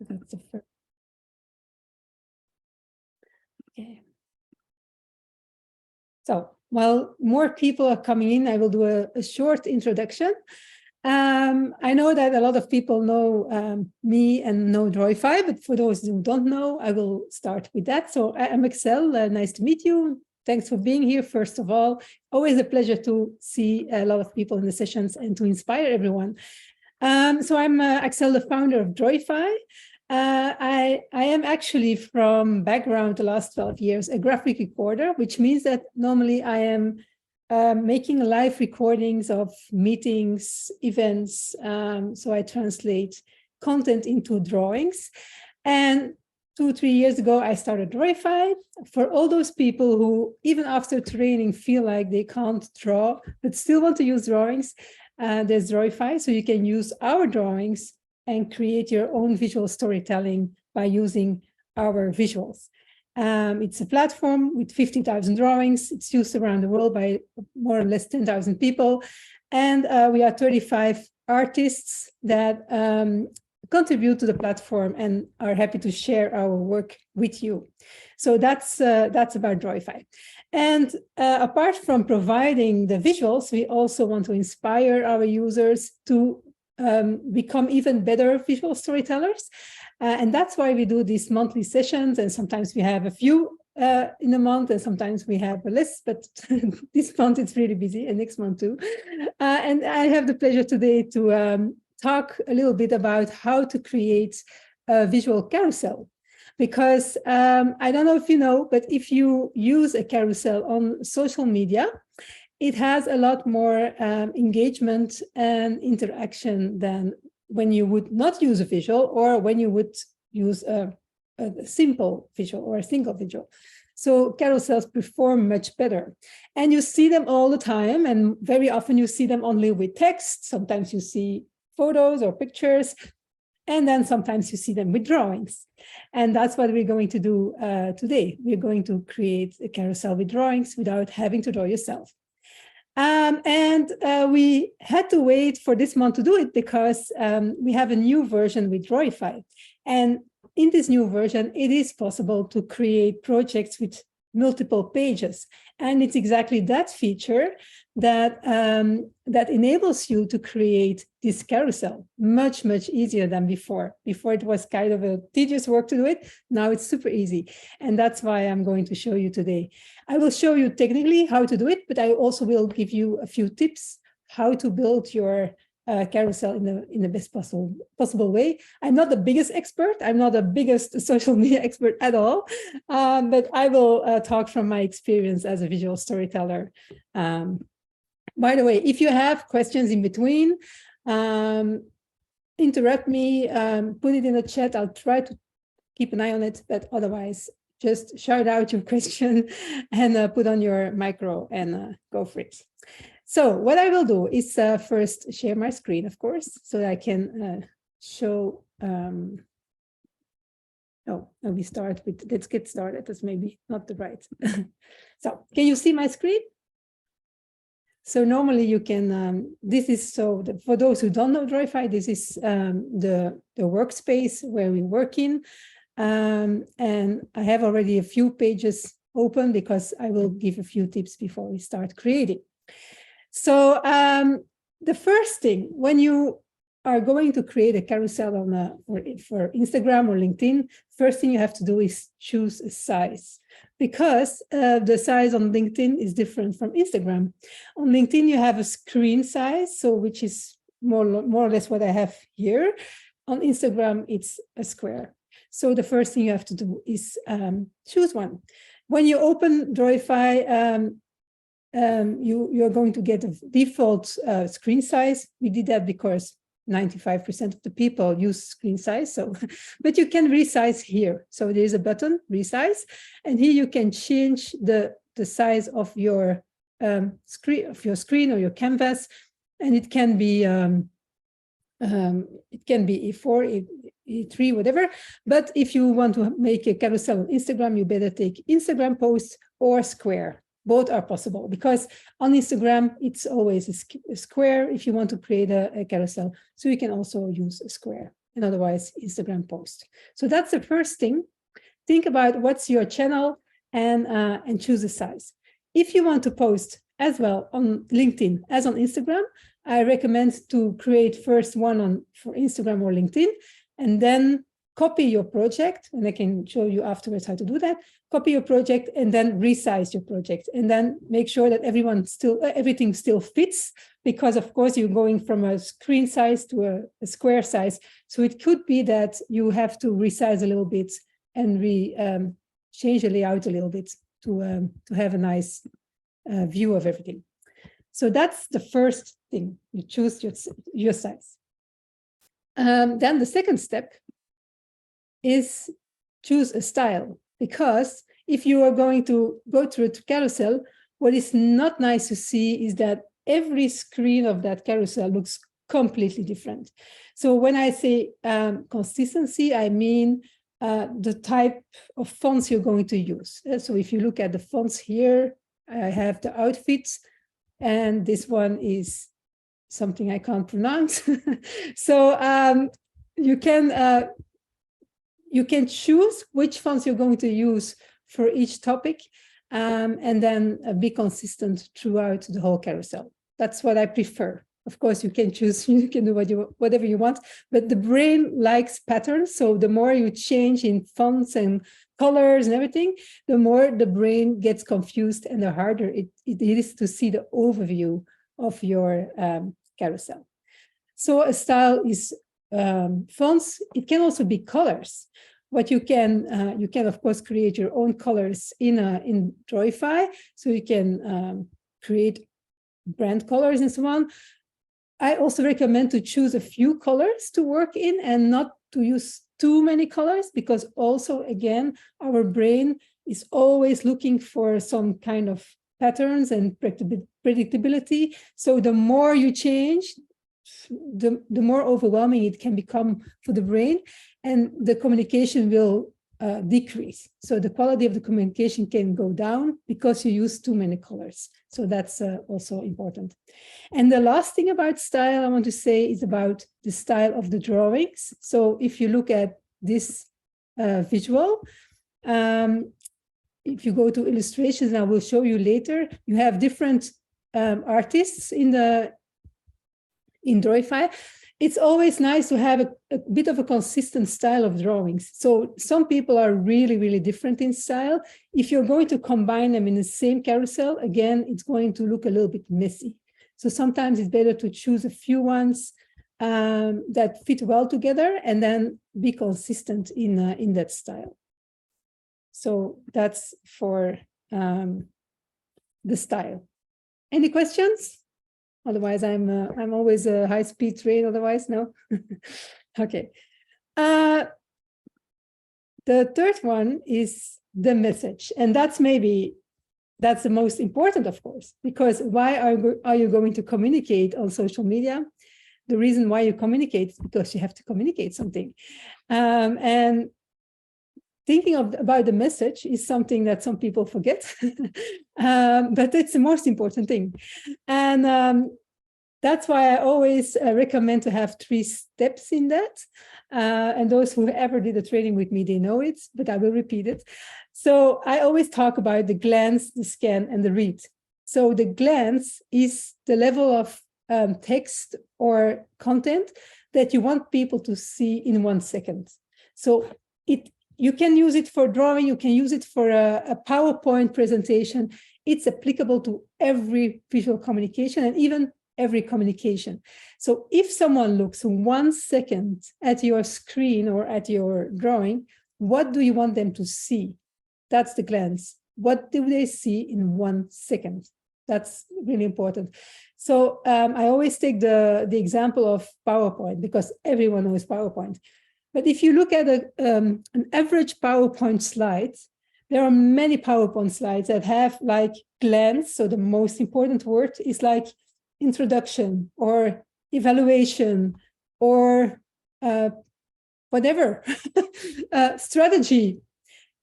That's the first. Okay. So while more people are coming in, I will do a short introduction. I know that a lot of people know me and know Drawify, but for those who don't know, I will start with that. So I'm Axelle, nice to meet you. Thanks for being here, first of all. Always a pleasure to see a lot of people in the sessions and to inspire everyone. So I'm Axelle, the founder of Drawify. I am actually from background the last 12 years, a graphic recorder, which means that normally I am making live recordings of meetings, events. So I translate content into drawings. And 2-3 years ago, I started Drawify for all those people who, even after training, feel like they can't draw, but still want to use drawings. There's Drawify, so you can use our drawings and create your own visual storytelling by using our visuals. It's a platform with 50,000 drawings. It's used around the world by more or less 10,000 people. And we are 35 artists that contribute to the platform and are happy to share our work with you. So that's about Drawify. And apart from providing the visuals, we also want to inspire our users to become even better visual storytellers. And that's why we do these monthly sessions. And sometimes we have a few in a month, and sometimes we have a less, but this month it's really busy, and next month too. And I have the pleasure today to talk a little bit about how to create a visual carousel. Because I don't know if you know, but if you use a carousel on social media, it has a lot more engagement and interaction than when you would not use a visual, or when you would use a simple visual or a single visual. So carousels perform much better. And you see them all the time, and very often you see them only with text. Sometimes you see photos or pictures, and then sometimes you see them with drawings. And that's what we're going to do today. We're going to create a carousel with drawings without having to draw yourself. We had to wait for this month to do it because we have a new version with Drawify. And in this new version, it is possible to create projects with multiple pages. And it's exactly that feature that, that enables you to create this carousel much, much easier than before. Before it was kind of a tedious work to do it. Now it's super easy. And that's why I'm going to show you today. I will show you technically how to do it, but I also will give you a few tips how to build your carousel in the best possible way. I'm not the biggest expert. I'm not the biggest social media expert at all, but I will talk from my experience as a visual storyteller. By the way, if you have questions in between, interrupt me, put it in the chat. I'll try to keep an eye on it, but otherwise, just shout out your question and put on your micro and go for it. So what I will do is first share my screen, of course, so that I can show. We start with, let's get started. That's maybe not the right. So can you see my screen? So normally you can, this is, for those who don't know Drawify, this is the workspace where we work in. And I have already a few pages open because I will give a few tips before we start creating. So the first thing, when you are going to create a carousel for Instagram or LinkedIn, first thing you have to do is choose a size, because the size on LinkedIn is different from Instagram. On LinkedIn, you have a screen size, so which is more or less what I have here. On Instagram, it's a square. So the first thing you have to do is choose one. When you open Drawify, you're going to get a default screen size. We did that because 95% of the people use screen size. So, but you can resize here. So there's a button, resize, and here you can change the size of your screen or your canvas, and it can be A4, A3, whatever. But if you want to make a carousel on Instagram, you better take Instagram posts or square. Both are possible, because on Instagram, it's always a square if you want to create a carousel. So you can also use a square. and otherwise Instagram post. So that's the first thing. Think about what's your channel and choose a size. If you want to post as well on LinkedIn as on Instagram, I recommend to create first one for Instagram or LinkedIn, and then copy your project, and I can show you afterwards how to do that. Copy your project and then resize your project, and then make sure that everything still fits, because of course you're going from a screen size to a square size. So it could be that you have to resize a little bit and change the layout a little bit to have a nice view of everything. So that's the first thing. You choose your size. Then the second step is choose a style, because if you are going to go through a carousel, what is not nice to see is that every screen of that carousel looks completely different. So when I say consistency, I mean the type of fonts you're going to use. So if you look at the fonts here, I have the outfits, and this one is something I can't pronounce. So you can choose which fonts you're going to use for each topic, and then be consistent throughout the whole carousel. That's what I prefer. Of course, you can choose, you can do whatever you want, but the brain likes patterns. So the more you change in fonts and colors and everything, the more the brain gets confused, and the harder it is to see the overview of your carousel. So a style is fonts. It can also be colors. What you can of course create your own colors in Drawify. So you can create brand colors and so on. I also recommend to choose a few colors to work in and not to use too many colors, because also, again, our brain is always looking for some kind of patterns and predictability. So the more you change, the more overwhelming it can become for the brain, and the communication will decrease. So the quality of the communication can go down because you use too many colors. So that's also important. And the last thing about style I want to say is about the style of the drawings. So if you look at this visual, if you go to illustrations, and I will show you later, you have different artists in Drawify. It's always nice to have a bit of a consistent style of drawings. So some people are really, really different in style. If you're going to combine them in the same carousel, again, it's going to look a little bit messy. So sometimes it's better to choose a few ones that fit well together, and then be consistent in that style. So that's for the style. Any questions? Otherwise, I'm always a high-speed train. Otherwise, no. Okay. The third one is the message, and that's the most important, of course, because why are you going to communicate on social media? The reason why you communicate is because you have to communicate something, and thinking about the message is something that some people forget, but it's the most important thing. And that's why I always recommend to have 3 steps in that. And those who ever did a training with me, they know it, but I will repeat it. So I always talk about the glance, the scan, and the read. So the glance is the level of text or content that you want people to see in 1 second. So you can use it for drawing, you can use it for a PowerPoint presentation. It's applicable to every visual communication and even every communication. So if someone looks 1 second at your screen or at your drawing, what do you want them to see? That's the glance. What do they see in 1 second? That's really important. So I always take the example of PowerPoint, because everyone knows PowerPoint. But if you look at an average PowerPoint slide, there are many PowerPoint slides that have like glance. So the most important word is like introduction or evaluation or whatever, strategy.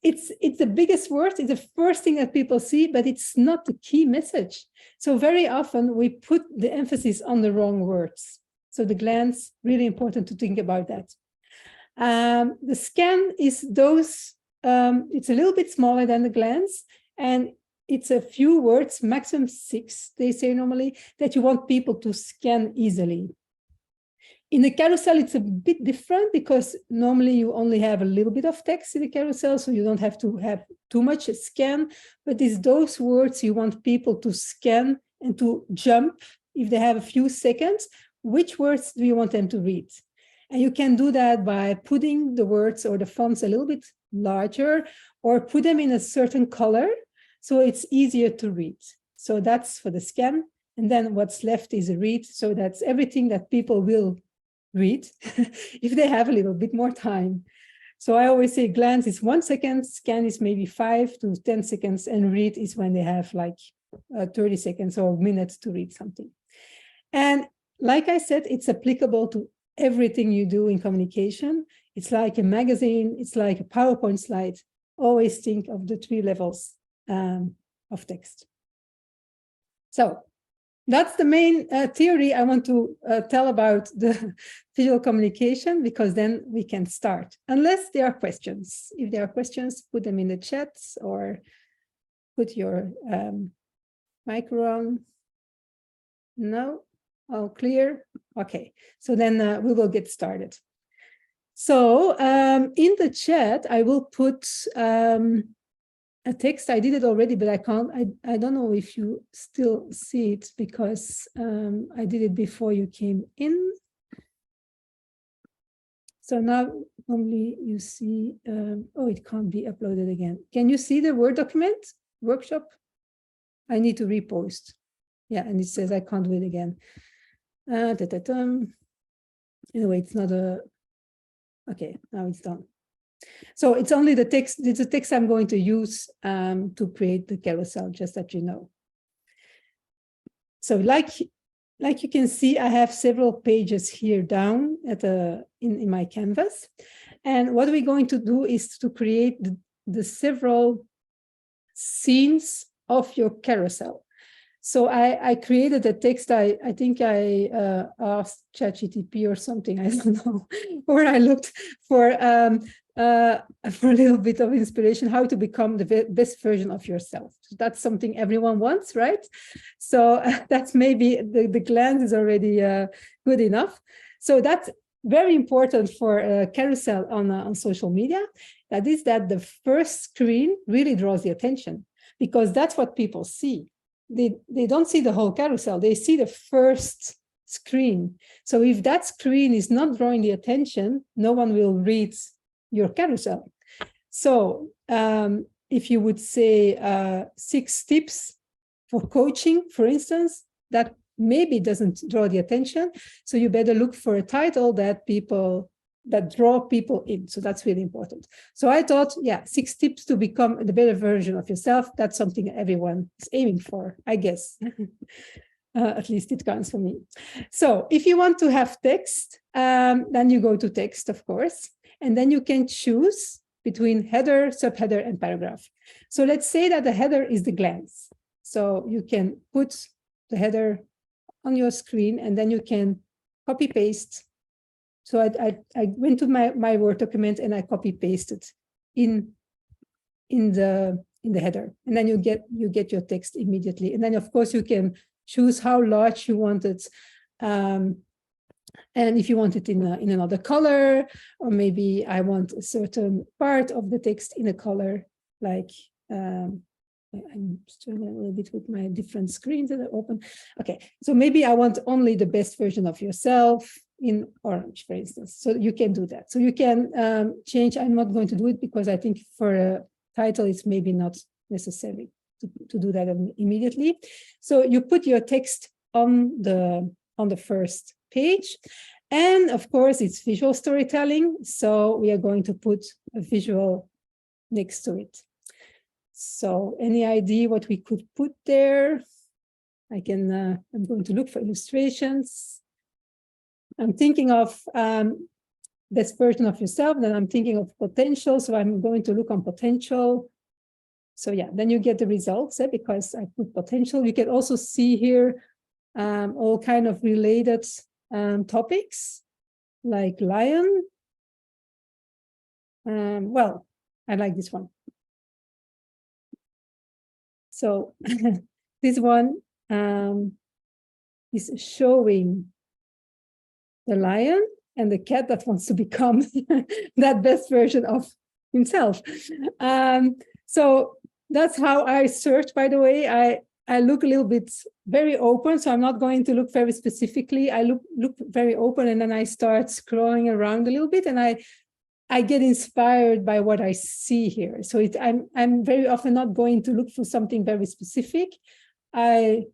It's the biggest word, it's the first thing that people see, but it's not the key message. So very often we put the emphasis on the wrong words. So the glance, really important to think about that. The scan is those, it's a little bit smaller than the glance, and it's a few words, maximum 6, they say normally, that you want people to scan easily. In the carousel, it's a bit different because normally you only have a little bit of text in the carousel, so you don't have to have too much scan, but it's those words you want people to scan and to jump if they have a few seconds. Which words do you want them to read? And you can do that by putting the words or the fonts a little bit larger, or put them in a certain color so it's easier to read. So that's for the scan. And then what's left is a read. So that's everything that people will read if they have a little bit more time. So I always say glance is 1 second, scan is maybe 5 to 10 seconds, and read is when they have like 30 seconds or minutes to read something. And like I said, it's applicable to everything you do in communication. It's like a magazine, it's like a PowerPoint slide. Always think of the 3 levels of text. So that's the main theory I want to tell about the visual communication, because then we can start, unless there are questions. If there are questions, put them in the chats or put your micro on. No, all clear. Okay, so then we will get started. So in the chat, I will put a text. I did it already, but I don't know if you still see it because I did it before you came in. So now only you see, oh, it can't be uploaded again. Can you see the Word document workshop? I need to repost. Yeah, and it says I can't do it again. Anyway, it's not a, okay, now it's done. So it's only the text, it's a text I'm going to use to create the carousel, just that you know. So like you can see, I have several pages here down at in my canvas. And what we're going to do is to create the several scenes of your carousel. So I created a text. I think I asked ChatGPT or something, I don't know, or I looked for a little bit of inspiration, how to become the best version of yourself. So that's something everyone wants, right? So that's maybe the glance is already good enough. So that's very important for a carousel on social media. That is that the first screen really draws the attention, because that's what people see. They don't see the whole carousel, they see the first screen. So if that screen is not drawing the attention, no one will read your carousel. So if you would say 6 tips for coaching, for instance, that maybe doesn't draw the attention. So you better look for a title that draw people in. So that's really important. So I thought, yeah, 6 tips to become the better version of yourself. That's something everyone is aiming for, I guess. At least it counts for me. So if you want to have text, then you go to text, of course, and then you can choose between header, subheader, and paragraph. So let's say that the header is the glance. So you can put the header on your screen, and then you can copy paste. So I went to my Word document and I copy pasted in the header, and then you get your text immediately. And then of course you can choose how large you want it, and if you want it in another color, or maybe I want a certain part of the text in a color, like I'm struggling a little bit with my different screens that are open. Okay, so maybe I want only the best version of yourself in orange, for instance. So you can do that. So you can change. I'm not going to do it because I think for a title, it's maybe not necessary to do that immediately. So you put your text on the first page. And of course, it's visual storytelling. So we are going to put a visual next to it. So any idea what we could put there? I'm going to look for illustrations. I'm thinking of best version of yourself, then I'm thinking of potential. So I'm going to look on potential. So yeah, then you get the results because I put potential. You can also see here all kind of related topics like lion. Well, I like this one. So this one is showing the lion and the cat that wants to become that best version of himself. So that's how I search, by the way. I look a little bit very open, so I'm not going to look very specifically. I look very open, and then I start scrolling around a little bit, and I get inspired by what I see here. So I'm very often not going to look for something very specific. I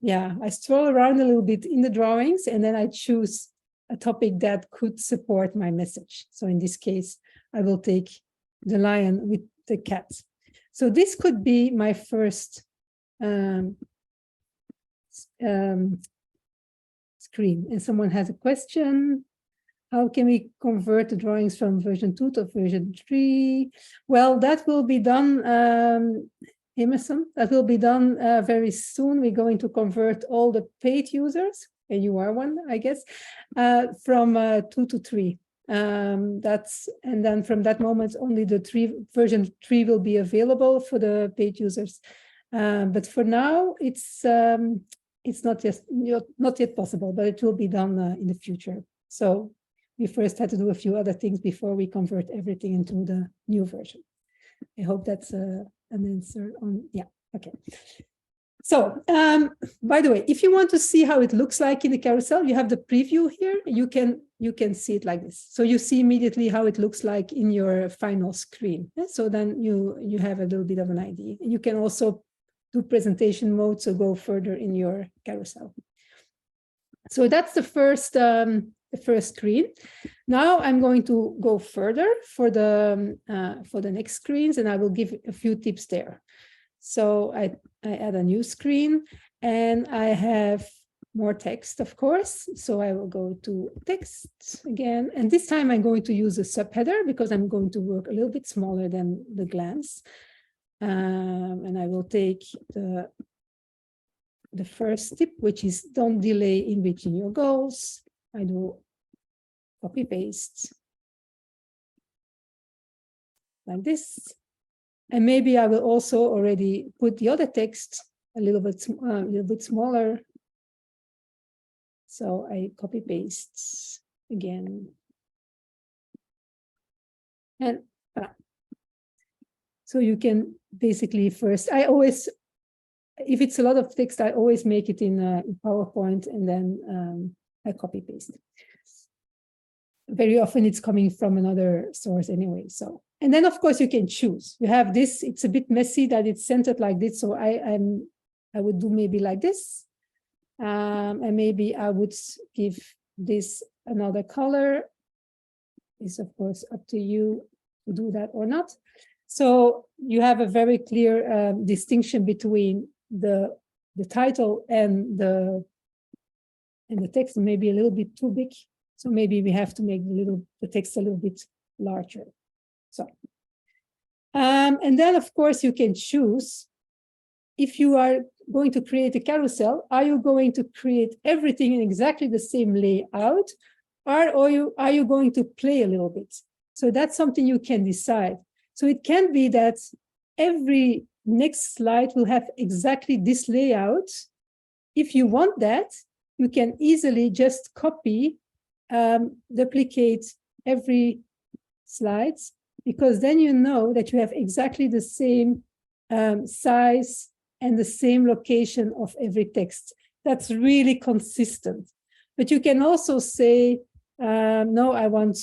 stroll around a little bit in the drawings, and then I choose a topic that could support my message. So in this case, I will take the lion with the cat. So this could be my first screen. And someone has a question. How can we convert the drawings from version 2 to version 3? Well, that will be done, Emerson, that will be done very soon. We're going to convert all the paid users, and you are one, I guess, from 2 to 3. And then from that moment, only the version 3 will be available for the paid users. But for now, it's not yet possible, but it will be done in the future. So we first had to do a few other things before we convert everything into the new version. I hope that's an answer on, yeah, okay. So, by the way, if you want to see how it looks like in the carousel, you have the preview here. You can see it like this. So you see immediately how it looks like in your final screen. So then you have a little bit of an idea. And you can also do presentation mode, so go further in your carousel. So that's the first screen. Now I'm going to go further for the next screens, and I will give a few tips there. So I add a new screen, and I have more text, of course. So I will go to text again, and this time I'm going to use a subheader because I'm going to work a little bit smaller than the glance. And I will take the first tip, which is don't delay in reaching your goals. I do copy paste like this. And maybe I will also already put the other text a little bit smaller. So I copy paste again. And so you can basically first, if it's a lot of text, I always make it in PowerPoint, and then I copy paste. Very often it's coming from another source anyway. So, and then of course you can choose. You have this, it's a bit messy that it's centered like this. So I would do maybe like this. And maybe I would give this another color. It's of course up to you to do that or not. So you have a very clear distinction between the title and the text, maybe a little bit too big. So maybe we have to make the text a little bit larger. So, and then of course you can choose if you are going to create a carousel. Are you going to create everything in exactly the same layout, or are you going to play a little bit? So that's something you can decide. So it can be that every next slide will have exactly this layout. If you want that, you can easily just copy, duplicate every slide, because then you know that you have exactly the same size and the same location of every text. That's really consistent. But you can also say, no, I want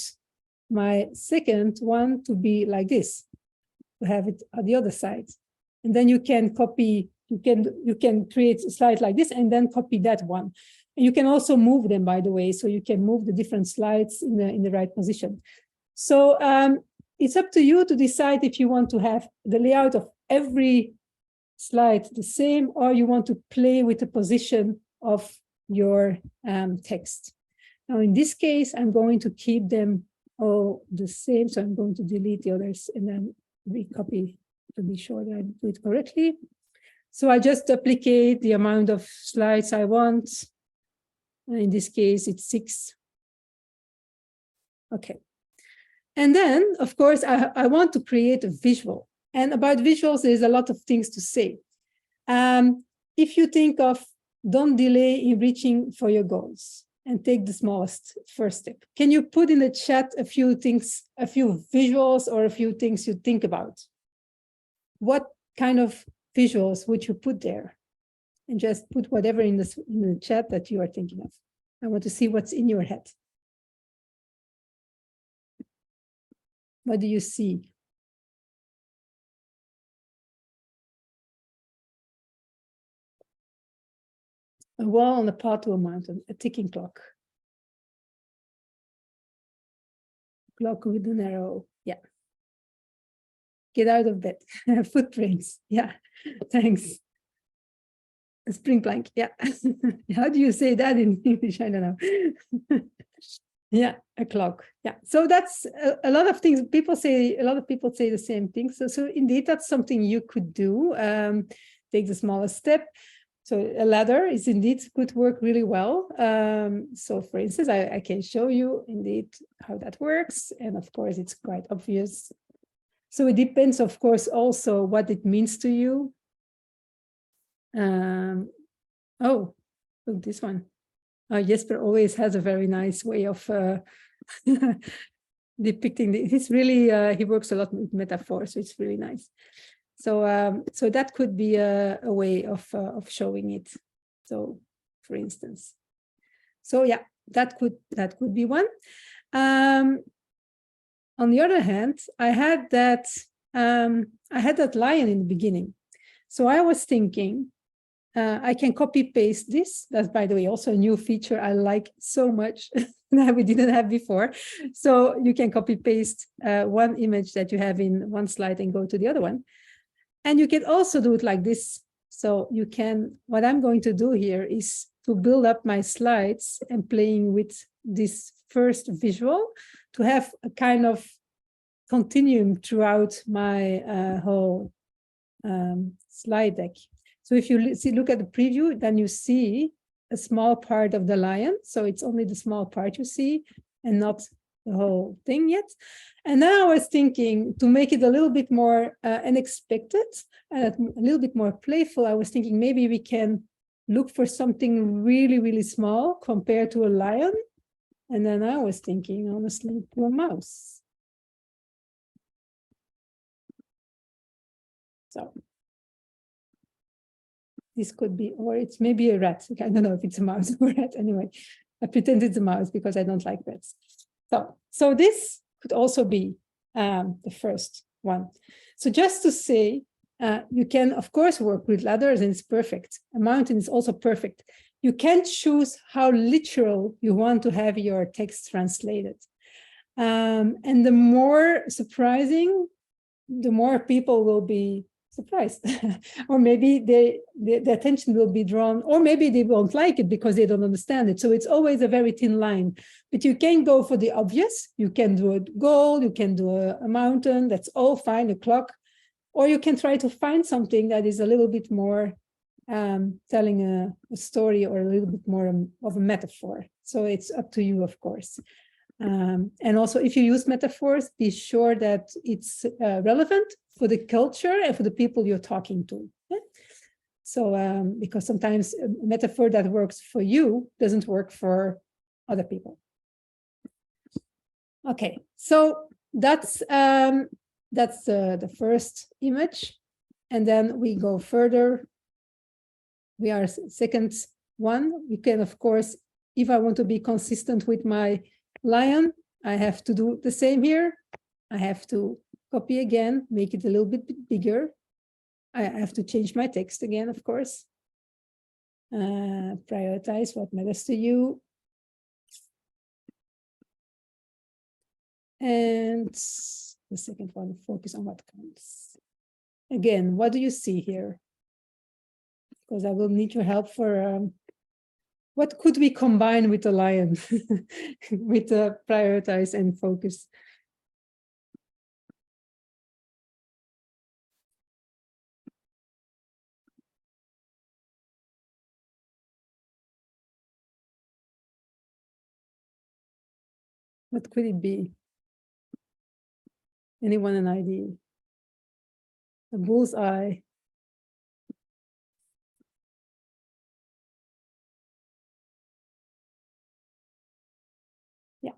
my second one to be like this, to have it on the other side. And then you can copy, you can create a slide like this and then copy that one. And you can also move them, by the way, so you can move the different slides in the right position. So it's up to you to decide if you want to have the layout of every slide the same, or you want to play with the position of your text. Now, in this case, I'm going to keep them all the same. So I'm going to delete the others and then recopy to be sure that I do it correctly. So I just duplicate the amount of slides I want. In this case, it's 6. Okay. And then, of course, I want to create a visual. And about visuals, there's a lot of things to say. If you think of don't delay in reaching for your goals and take the smallest first step. Can you put in the chat a few things, a few visuals or a few things you think about? What kind of visuals would you put there? And just put whatever in the chat that you are thinking of. I want to see what's in your head. What do you see? A wall on a path to a mountain, a ticking clock. Clock with an arrow, yeah. Get out of bed, footprints, yeah, thanks. A spring plank, yeah. How do you say that in English? I don't know. Yeah, a clock, yeah. So that's a lot of things. A lot of people say the same thing. So indeed, that's something you could do. Take the smallest step. So a ladder is indeed could work really well. So for instance, I can show you indeed how that works. And of course, it's quite obvious. So it depends, of course, also what it means to you. Oh, look, this one. Jesper always has a very nice way of depicting. He's really, he works a lot with metaphors, so it's really nice. So, so that could be a way of showing it. So, for instance, so yeah, that could be one. On the other hand, I had that lion in the beginning. So I was thinking, I can copy paste this. That's, by the way, also a new feature I like so much that we didn't have before. So you can copy paste one image that you have in one slide and go to the other one. And you can also do it like this. So you can, what I'm going to do here is to build up my slides and playing with this first visual to have a kind of continuum throughout my whole slide deck. So if you look at the preview, then you see a small part of the lion. So it's only the small part you see and not the whole thing yet. And now I was thinking to make it a little bit more unexpected, a little bit more playful. I was thinking maybe we can look for something really, really small compared to a lion. And then I was thinking, honestly, to a mouse. So this could be, or it's maybe a rat. I don't know if it's a mouse or a rat. Anyway, I pretend it's a mouse because I don't like rats. So this could also be the first one. So just to say, you can, of course, work with ladders and it's perfect. A mountain is also perfect. You can choose how literal you want to have your text translated. And the more surprising, the more people will be surprised. Or maybe the attention will be drawn, or maybe they won't like it because they don't understand it. So it's always a very thin line. But you can go for the obvious. You can do a goal, you can do a mountain, that's all fine, a clock. Or you can try to find something that is a little bit more telling a story or a little bit more of a metaphor. So it's up to you, of course. And also, if you use metaphors, be sure that it's relevant for the culture and for the people you're talking to. Yeah? So, because sometimes a metaphor that works for you doesn't work for other people. Okay, so that's the first image, and then we go further. We are second one. We can, of course, if I want to be consistent with my lion, I have to do the same here. I have to copy again, make it a little bit bigger. I have to change my text again, of course. Prioritize what matters to you. And the second one, focus on what counts. Again, what do you see here? Because I will need your help for what could we combine with the lion, with the prioritize and focus? What could it be? Anyone an idea? A bullseye. Yeah.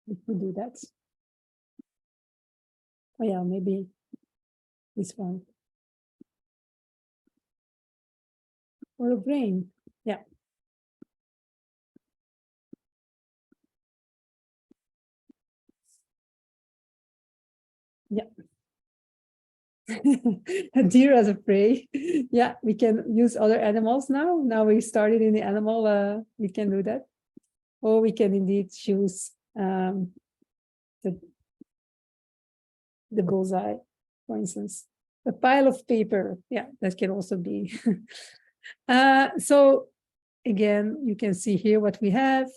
We could do that. Oh yeah, maybe this one. Or a brain. Yeah. Yeah. A deer as a prey. Yeah, we can use other animals now. Now we started in the animal, we can do that. Or we can indeed choose the bullseye, for instance. A pile of paper. Yeah, that can also be. So again, you can see here what we have.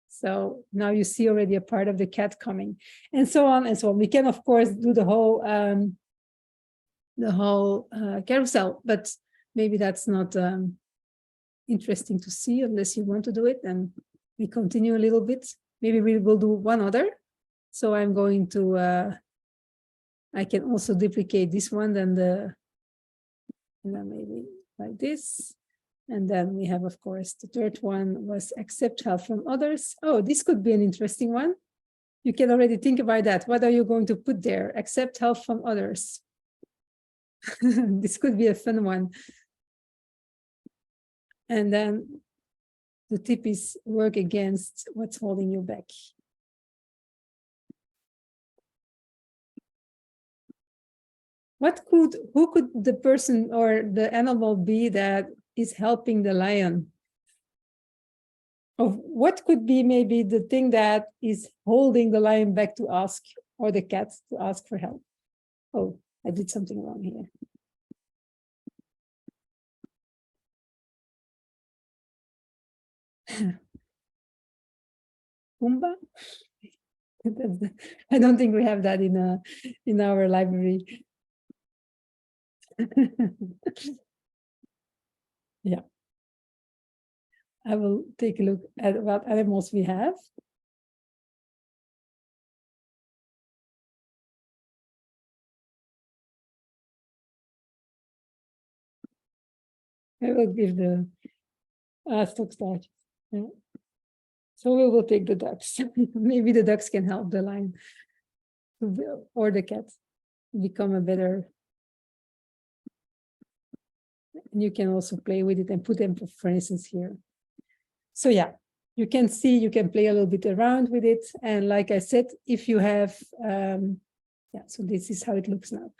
So now you see already a part of the cat coming, and so on and so on. We can, of course, do the whole carousel, but maybe that's not interesting to see unless you want to do it. And we continue a little bit. Maybe we will do one other. So I'm going to, I can also duplicate this one, and then maybe like this. And then we have, of course, the third one was accept help from others. Oh, this could be an interesting one. You can already think about that. What are you going to put there? Accept help from others. This could be a fun one. And then the tip is work against what's holding you back. Who could the person or the animal be that is helping the lion? Of what could be maybe the thing that is holding the lion back to ask, or the cat to ask for help? Oh, I did something wrong here. Pumbaa? I don't think we have that in our library. Yeah. I will take a look at what animals we have. I will give the stock start. Yeah. So we will take the ducks. Maybe the ducks can help the lion or the cat become a better. And you can also play with it and put them, for instance, here. So yeah, you can see, you can play a little bit around with it. And like I said, if you have, yeah, so this is how it looks now.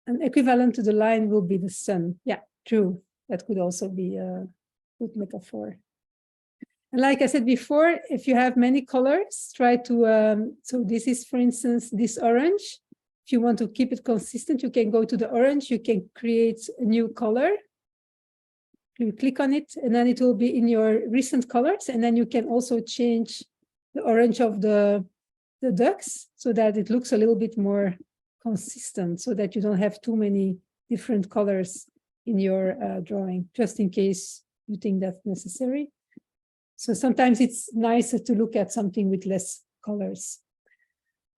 An equivalent to the line will be the sun. Yeah, true. That could also be a good metaphor. And like I said before, if you have many colors, try to, so this is, for instance, this orange. If you want to keep it consistent, you can go to the orange, you can create a new color. You click on it, and then it will be in your recent colors. And then you can also change the orange of the ducks so that it looks a little bit more consistent, so that you don't have too many different colors in your drawing, just in case you think that's necessary. So sometimes it's nicer to look at something with less colors.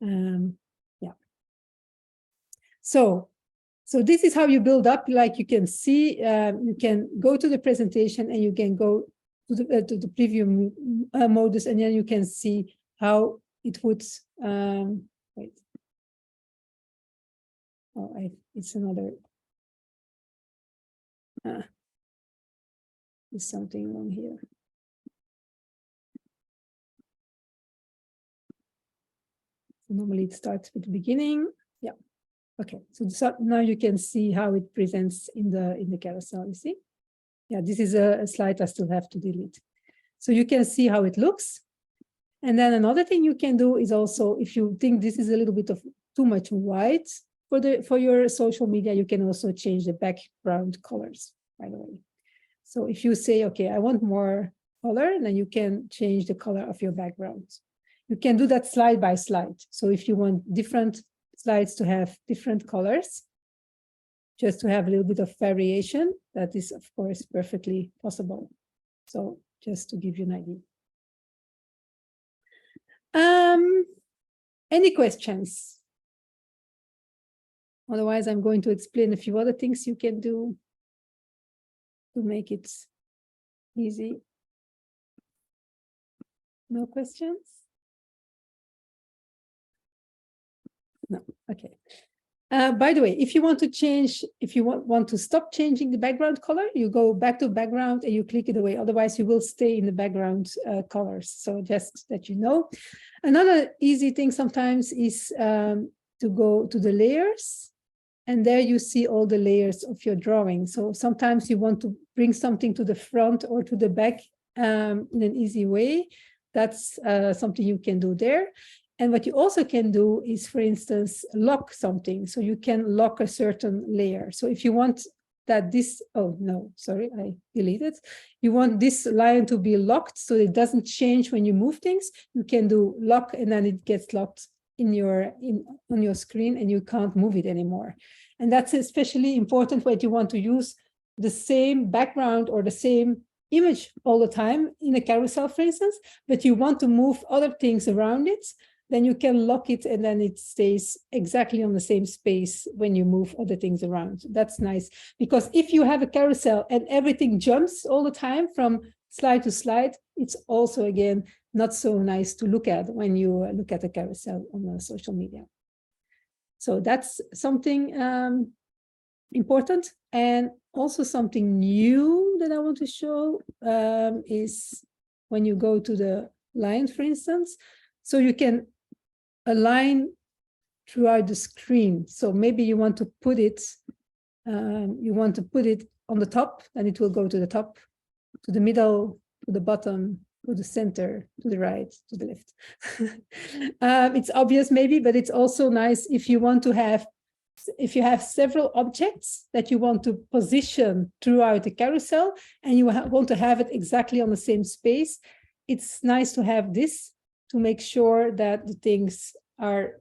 Yeah. So this is how you build up. Like you can see, you can go to the presentation and you can go to the preview modus, and then you can see how it would. Wait. Oh, it's another. There's something wrong here. Normally it starts with the beginning. Yeah. Okay. So now you can see how it presents in the carousel. You see? Yeah, this is a slide I still have to delete. So you can see how it looks. And then another thing you can do is also, if you think this is a little bit of too much white for your social media, you can also change the background colors, by the way. So if you say, okay, I want more color, then you can change the color of your background. You can do that slide by slide. So if you want different slides to have different colors, just to have a little bit of variation, that is, of course, perfectly possible. So just to give you an idea. Any questions? Otherwise, I'm going to explain a few other things you can do to make it easy. No questions? No, okay. By the way, if you want to change, if you want to stop changing the background color, you go back to background and you click it away. Otherwise, you will stay in the background colors. So just that you know. Another easy thing sometimes is to go to the layers. And there you see all the layers of your drawing. So sometimes you want to bring something to the front or to the back in an easy way. That's something you can do there. And what you also can do is, for instance, lock something. So you can lock a certain layer. So if you want that this, oh no, sorry, I deleted. You want this line to be locked so it doesn't change when you move things. You can do lock and then it gets locked on your screen and you can't move it anymore. And that's especially important when you want to use the same background or the same image all the time in a carousel, for instance, but you want to move other things around it, then you can lock it and then it stays exactly on the same space when you move other things around. That's nice, because if you have a carousel and everything jumps all the time from slide to slide, it's also, again, not so nice to look at when you look at a carousel on social media. So that's something important. And also something new that I want to show is when you go to the line, for instance, so you can align throughout the screen. So maybe you want to put it, on the top, and it will go to the top, to the middle, to the bottom, to the center, to the right, to the left. It's obvious maybe, but it's also nice if you want to have, if you have several objects that you want to position throughout the carousel and you want to have it exactly on the same space, it's nice to have this to make sure that the things are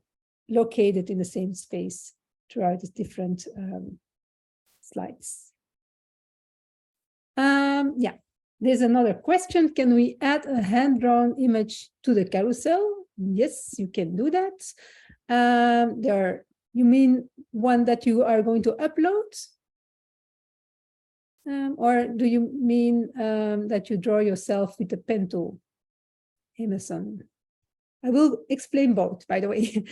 located in the same space throughout the different slides. Yeah, there's another question. Can we add a hand-drawn image to the carousel? Yes, you can do that. You mean one that you are going to upload? Or do you mean that you draw yourself with the pen tool, Emerson? I will explain both, by the way.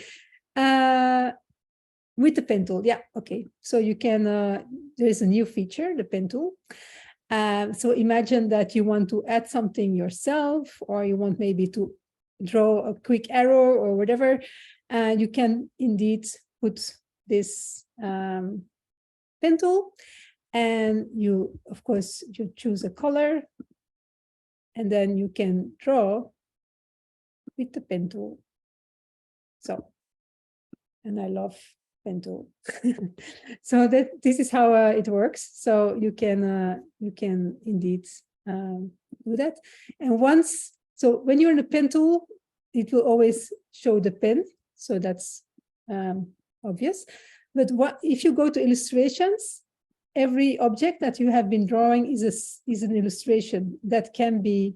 With the pen tool, yeah, okay. So you can, there is a new feature, the pen tool. So imagine that you want to add something yourself, or you want maybe to draw a quick arrow or whatever. You can indeed put this pen tool, and you, of course, you choose a color, and then you can draw with the pen tool. So, and I love pen tool. So this is how it works. So you can indeed do that. And once, so when you're in the pen tool, it will always show the pen. So that's obvious. But what if you go to illustrations? Every object that you have been drawing is an illustration that can be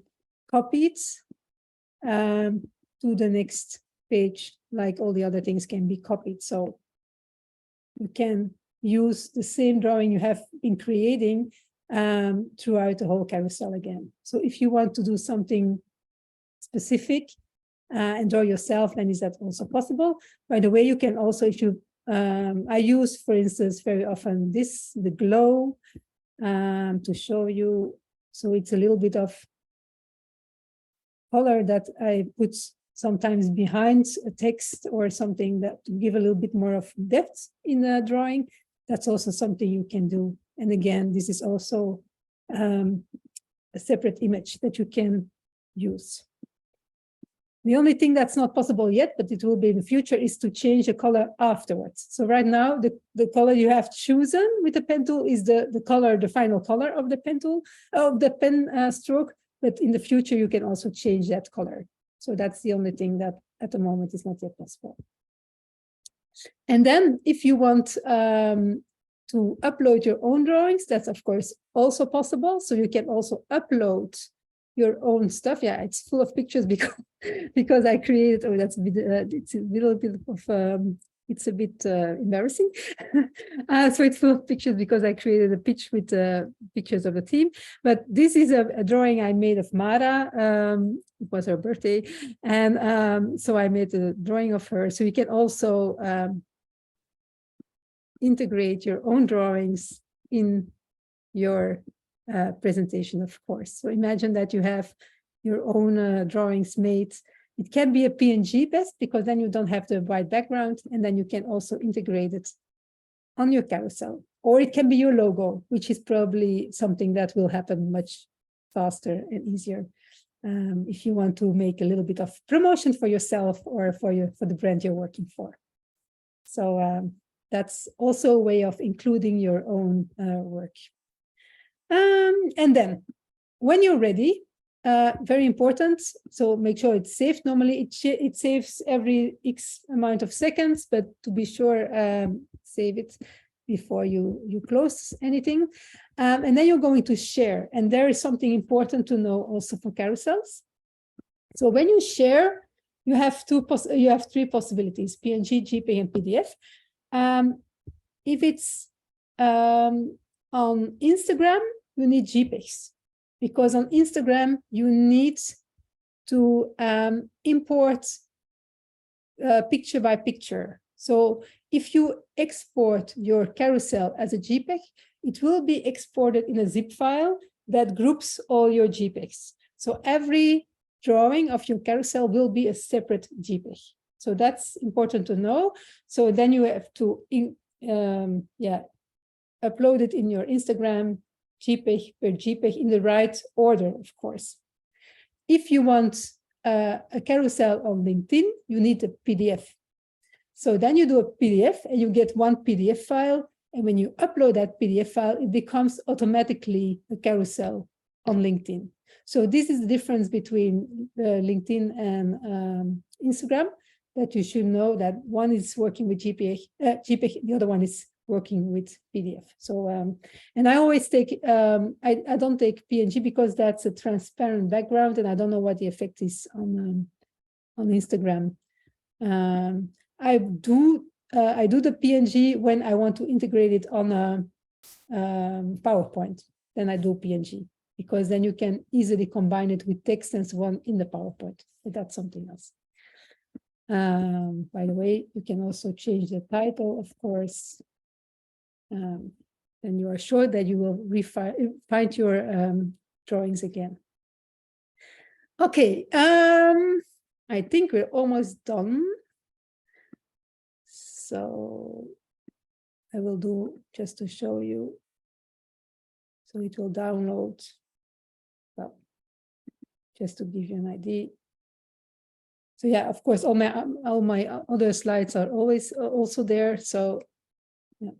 copied to the next page, like all the other things can be copied. So you can use the same drawing you have been creating throughout the whole carousel again. So if you want to do something specific and draw yourself, then is that also possible? By the way, you can also, if you, I use, for instance, very often the glow to show you. So it's a little bit of color that I put sometimes behind a text or something that to give a little bit more of depth in the drawing. That's also something you can do. And again, this is also a separate image that you can use. The only thing that's not possible yet, but it will be in the future, is to change the color afterwards. So right now, the color you have chosen with the pen tool is the color, the final color of the pen tool, of the pen stroke. But in the future, you can also change that color. So that's the only thing that at the moment is not yet possible. And then if you want to upload your own drawings, that's of course also possible. So you can also upload your own stuff. Yeah, it's full of pictures because I created. Oh, that's a bit. It's a little bit of. It's a bit embarrassing. So it's full of pictures because I created a pitch with pictures of the team. But this is a drawing I made of Mara. It was her birthday, and so I made a drawing of her. So you can also integrate your own drawings in your presentation, of course. So imagine that you have your own drawings made. It can be a PNG best, because then you don't have the white background, and then you can also integrate it on your carousel. Or it can be your logo, which is probably something that will happen much faster and easier if you want to make a little bit of promotion for yourself or for the brand you're working for. So that's also a way of including your own work. And then when you're ready, very important, so make sure it's saved. Normally it saves every X amount of seconds, but to be sure, save it before you close anything. And then you're going to share. And there is something important to know also for carousels. So when you share, you have three possibilities: PNG, JPEG, and PDF. If it's on Instagram, you need JPEGs, because on Instagram you need to import picture by picture. So if you export your carousel as a JPEG, it will be exported in a zip file that groups all your JPEGs. So every drawing of your carousel will be a separate JPEG. So that's important to know. So then you have to upload it in your Instagram, JPEG per JPEG, in the right order, of course. If you want a carousel on LinkedIn, you need a PDF. So then you do a PDF and you get one PDF file. And when you upload that PDF file, it becomes automatically a carousel on LinkedIn. So this is the difference between LinkedIn and Instagram, that you should know, that one is working with JPEG, the other one is working with PDF. So, and I always take, I don't take PNG because that's a transparent background, and I don't know what the effect is on Instagram. I do the PNG when I want to integrate it on a PowerPoint. Then I do PNG, because then you can easily combine it with text and so on in the PowerPoint. But that's something else. By the way, you can also change the title, of course. And you are sure that you will find your drawings again. Okay, I think we're almost done. So I will do just to show you. So it will download, well, just to give you an idea. So yeah, of course, all my other slides are always also there. So yeah.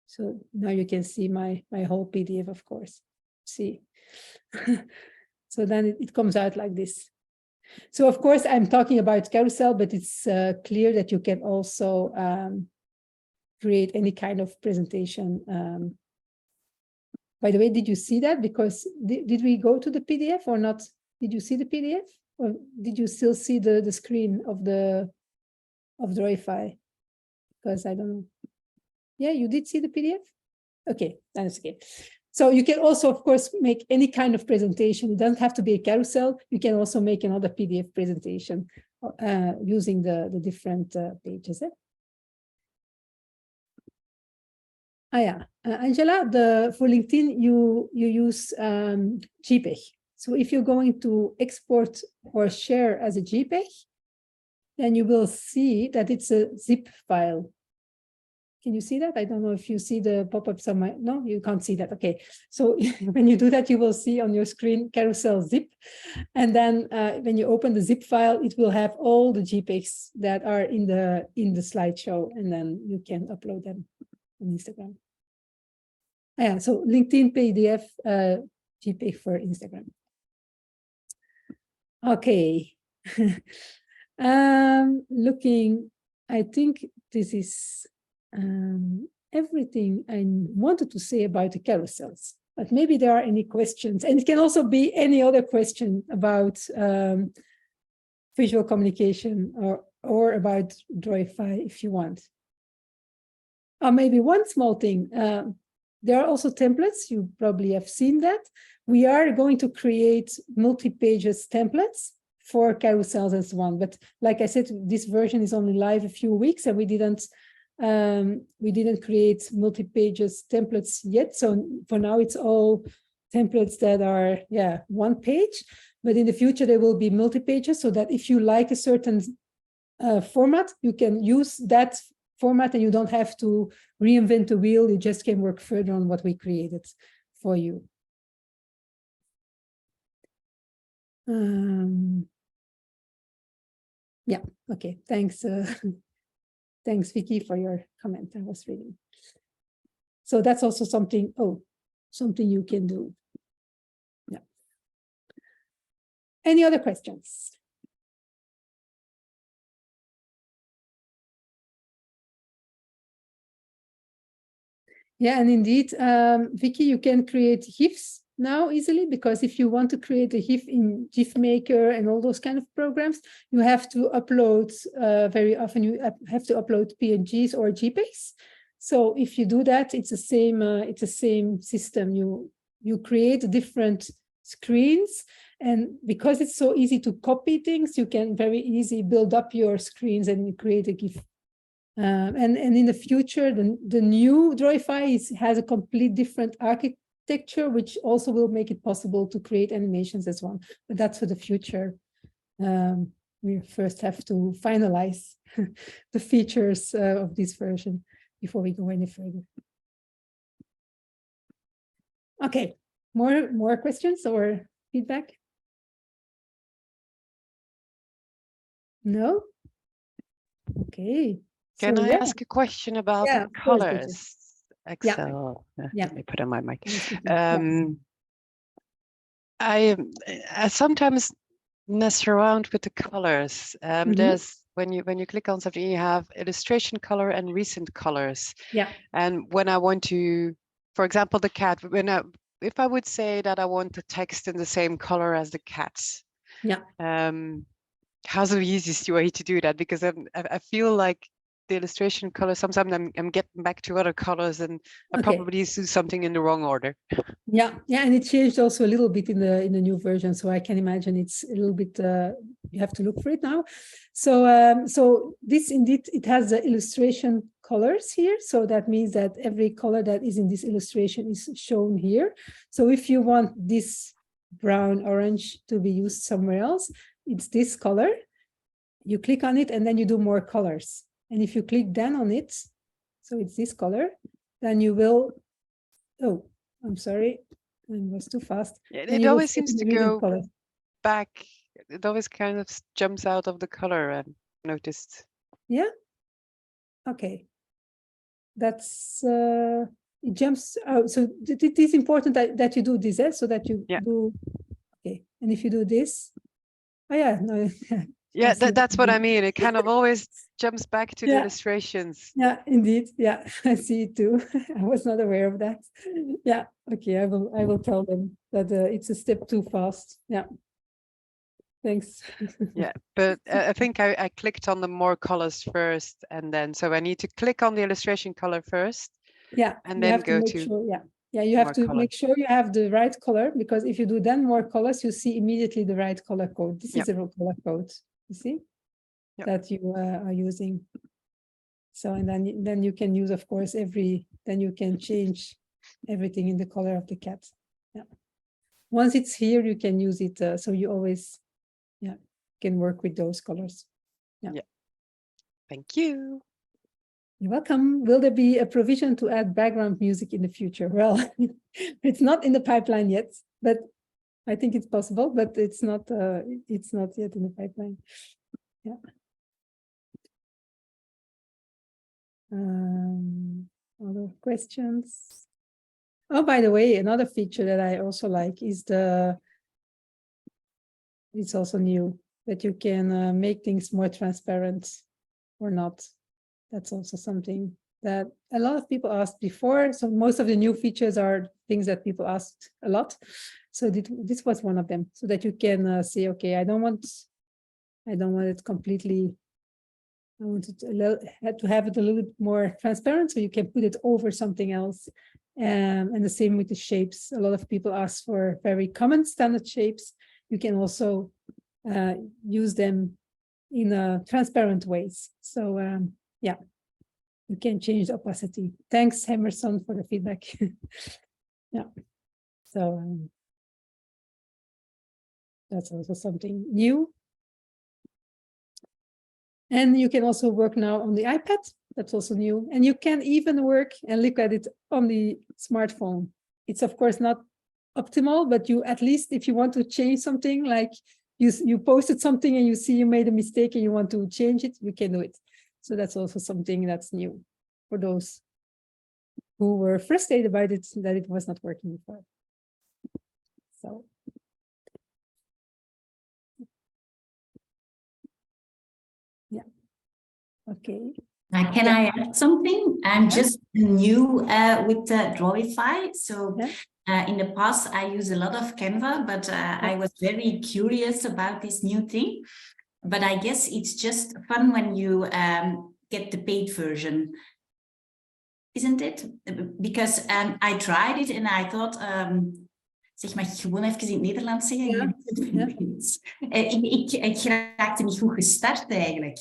So now you can see my whole PDF, of course. See. So then it comes out like this. So of course I'm talking about carousel, but it's clear that you can also create any kind of presentation. By the way, did you see that? Because did we go to the PDF or not? Did you see the PDF? Or did you still see the screen of Drawify? Because I don't know. Yeah, you did see the PDF? Okay, that's okay. So you can also, of course, make any kind of presentation. It doesn't have to be a carousel. You can also make another PDF presentation using the different pages. Angela, for LinkedIn, you use JPEG. So if you're going to export or share as a JPEG, then you will see that it's a zip file. Can you see that? I don't know if you see the pop-ups on my, no, you can't see that. Okay. So when you do that, you will see on your screen carousel zip. And then when you open the zip file, it will have all the JPEGs that are in the slideshow, and then you can upload them on Instagram. Yeah, so LinkedIn PDF, JPEG for Instagram. Okay. Looking, I think this is everything I wanted to say about the carousels. But maybe there are any questions, and it can also be any other question about visual communication or about Drawify if you want. Or maybe one small thing. There are also templates. You probably have seen that. We are going to create multi-pages templates for carousels and so on. But like I said, this version is only live a few weeks, and we didn't create multi-pages templates yet. So for now, it's all templates that are, one page. But in the future, there will be multi-pages, so that if you like a certain format, you can use that format and you don't have to reinvent the wheel. You just can work further on what we created for you. Yeah, okay, thanks. Thanks, Vicky, for your comment. I was reading. So that's also something, something you can do. Yeah. Any other questions? Yeah, and indeed, Vicky, you can create GIFs now easily, because if you want to create a GIF in GIF Maker and all those kind of programs, you have to upload, very often you have to upload PNGs or JPEGs. So if you do that, it's the same system. You create different screens, and because it's so easy to copy things, you can very easily build up your screens and create a GIF. And in the future, the new Drawify has a complete different architecture, which also will make it possible to create animations as well. But that's for the future. We first have to finalize the features of this version before we go any further. Okay, more questions or feedback? No? Okay. Can I ask a question about the colors, Axelle? Yeah. Let me put on my mic. I sometimes mess around with the colors. There's when you click on something, you have illustration color and recent colors. Yeah. And when I want to, for example, the cat, if I would say that I want the text in the same color as the cats. Yeah. How's the easiest way to do that? Because I feel like the illustration color, sometimes I'm getting back to other colors, and I probably do something in the wrong order. Yeah, and it changed also a little bit in the new version, so I can imagine it's a little bit. You have to look for it now. So so this indeed, it has the illustration colors here. So that means that every color that is in this illustration is shown here. So if you want this brown orange to be used somewhere else, it's this color. You click on it and then you do more colors. And if you click then on it, so it's this color, then you will, I'm sorry, I was too fast. It always seems to go back. It always kind of jumps out of the color, I've noticed. Yeah. Okay. That's, it jumps out. So it is important that you do this, so that you do, okay. And if you do this, no. Yeah, that's what I mean. It kind of always jumps back to the illustrations. Yeah, indeed. Yeah, I see it too. I was not aware of that. Yeah, okay. I will tell them that it's a step too fast. Yeah. Thanks. Yeah, but I think I clicked on the more colors first, and then so I need to click on the illustration color first. Yeah, and then go to sure, yeah, you have to make sure you have the right color, because if you do then more colors, you see immediately the right color code. This is the color code. You see that you are using. So, and then you can use, of course, then you can change everything in the color of the cat. Yeah. Once it's here, you can use it. So you always, can work with those colors. Yeah. Thank you. You're welcome. Will there be a provision to add background music in the future? Well, it's not in the pipeline yet, but I think it's possible, but it's not yet in the pipeline. Yeah. Other questions? Oh, by the way, another feature that I also like is it's also new, that you can make things more transparent or not. That's also something that a lot of people asked before. So most of the new features are things that people asked a lot. So this was one of them, so that you can say, okay, I don't want it completely. I want it to have it a little bit more transparent, so you can put it over something else. And the same with the shapes. A lot of people ask for very common standard shapes. You can also use them in transparent ways. So yeah, you can change the opacity. Thanks, Emerson, for the feedback. Yeah, so that's also something new. And you can also work now on the iPad. That's also new. And you can even work and look at it on the smartphone. It's of course not optimal, but you, at least if you want to change something, like you posted something and you see you made a mistake and you want to change it, you can do it. So that's also something that's new for those who were frustrated about it, that it was not working before. So. Yeah. Okay. Can I add something? I'm just new with Drawify. So in the past, I used a lot of Canva, but I was very curious about this new thing. But I guess it's just fun when you get the paid version, isn't it? Because I tried it and I thought, zeg maar gewoon even in het Nederlands zeggen. Ik raakte niet goed gestart eigenlijk.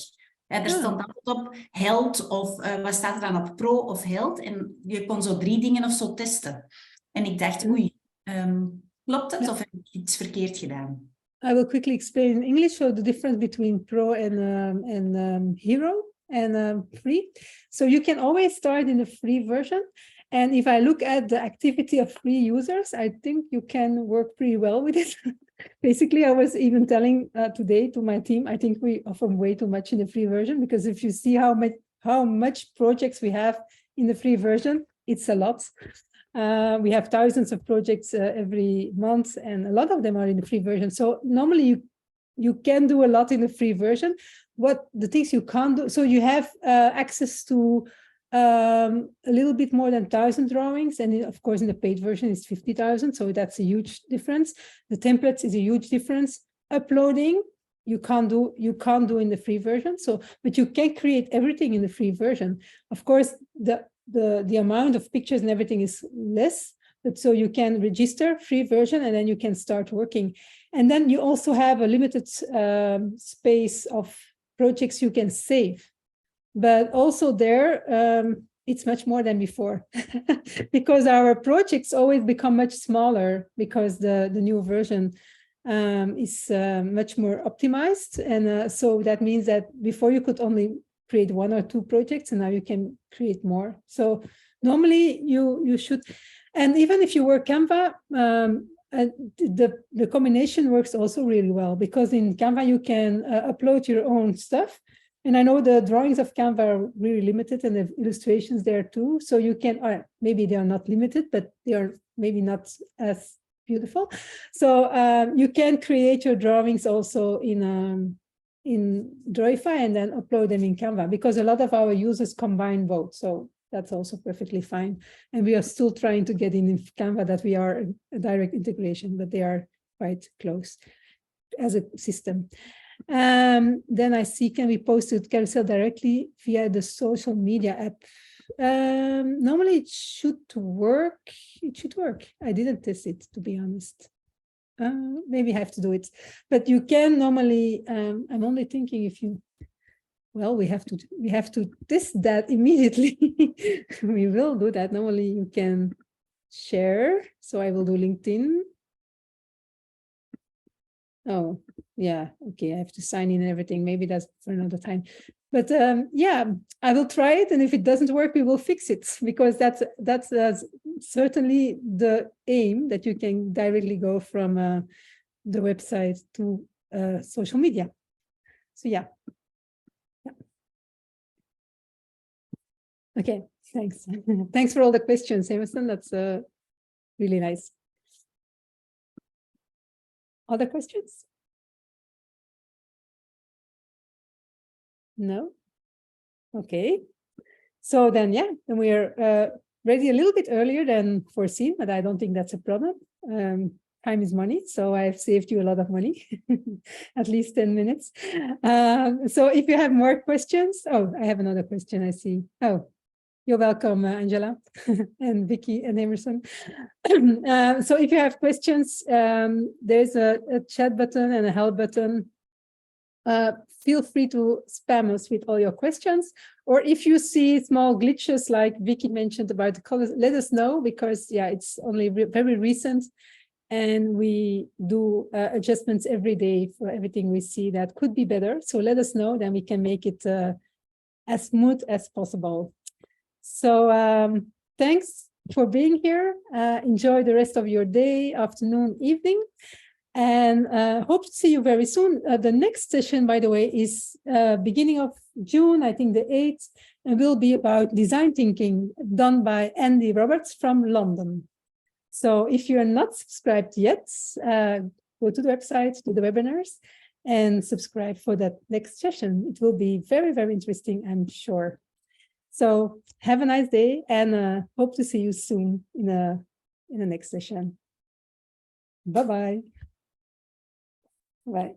Er stond altijd op held of wat staat er dan op pro of held. En je kon zo 3 dingen of zo testen. En ik dacht, oei, klopt het of heb ik iets verkeerd gedaan? I will quickly explain in English, so the difference between pro and hero and free. So you can always start in the free version. And if I look at the activity of free users, I think you can work pretty well with it. Basically, I was even telling today to my team, I think we offer way too much in the free version, because if you see how much projects we have in the free version, it's a lot. We have thousands of projects every month, and a lot of them are in the free version. So normally you can do a lot in the free version. What the things you can't do, so you have access to a little bit more than 1,000 drawings, and of course in the paid version is 50,000, so that's a huge difference. The templates is a huge difference. Uploading you can't do in the free version, so but you can create everything in the free version. Of course the amount of pictures and everything is less, but so you can register free version and then you can start working. And then you also have a limited space of projects you can save. But also there, it's much more than before because our projects always become much smaller because the new version is much more optimized. And so that means that before you could only create 1 or 2 projects, and now you can create more. So normally you should, and even if you work Canva, the combination works also really well, because in Canva you can upload your own stuff. And I know the drawings of Canva are really limited, and the illustrations there too. So you can, or maybe they are not limited, but they are maybe not as beautiful. So you can create your drawings also in Drawify and then upload them in Canva, because a lot of our users combine both. So that's also perfectly fine. And we are still trying to get in Canva that we are a direct integration, but they are quite close as a system. Then I see, can we post it carousel directly via the social media app? Normally it should work. It should work. I didn't test it, to be honest. Maybe I have to do it, but you can normally. I'm only thinking if you. Well, we have to test that immediately. We will do that. Normally you can share. So I will do LinkedIn. Oh, yeah. Okay, I have to sign in and everything. Maybe that's for another time. But yeah, I will try it. And if it doesn't work, we will fix it, because that's certainly the aim, that you can directly go from the website to social media. So yeah. Okay, thanks. Thanks for all the questions, Emerson. That's really nice. Other questions? No? Okay. So then, yeah, then we're ready a little bit earlier than foreseen, but I don't think that's a problem. Time is money, so I've saved you a lot of money, at least 10 minutes. So if you have more questions, oh, I have another question, I see. Oh, you're welcome, Angela and Vicky and Emerson. So if you have questions, there's a chat button and a help button. Feel free to spam us with all your questions, or if you see small glitches like Vicky mentioned about the colors, let us know, because yeah, it's only very recent, and we do adjustments every day for everything we see that could be better. So let us know, then we can make it as smooth as possible. So thanks for being here. Enjoy the rest of your day, afternoon, evening. And hope to see you very soon. The next session, by the way, is beginning of June, I think the 8th, and will be about design thinking, done by Andy Roberts from London. So if you're not subscribed yet, go to the website, to the webinars, and subscribe for that next session. It will be very, very interesting, I'm sure. So have a nice day, and hope to see you soon in the next session. Bye-bye. Bye.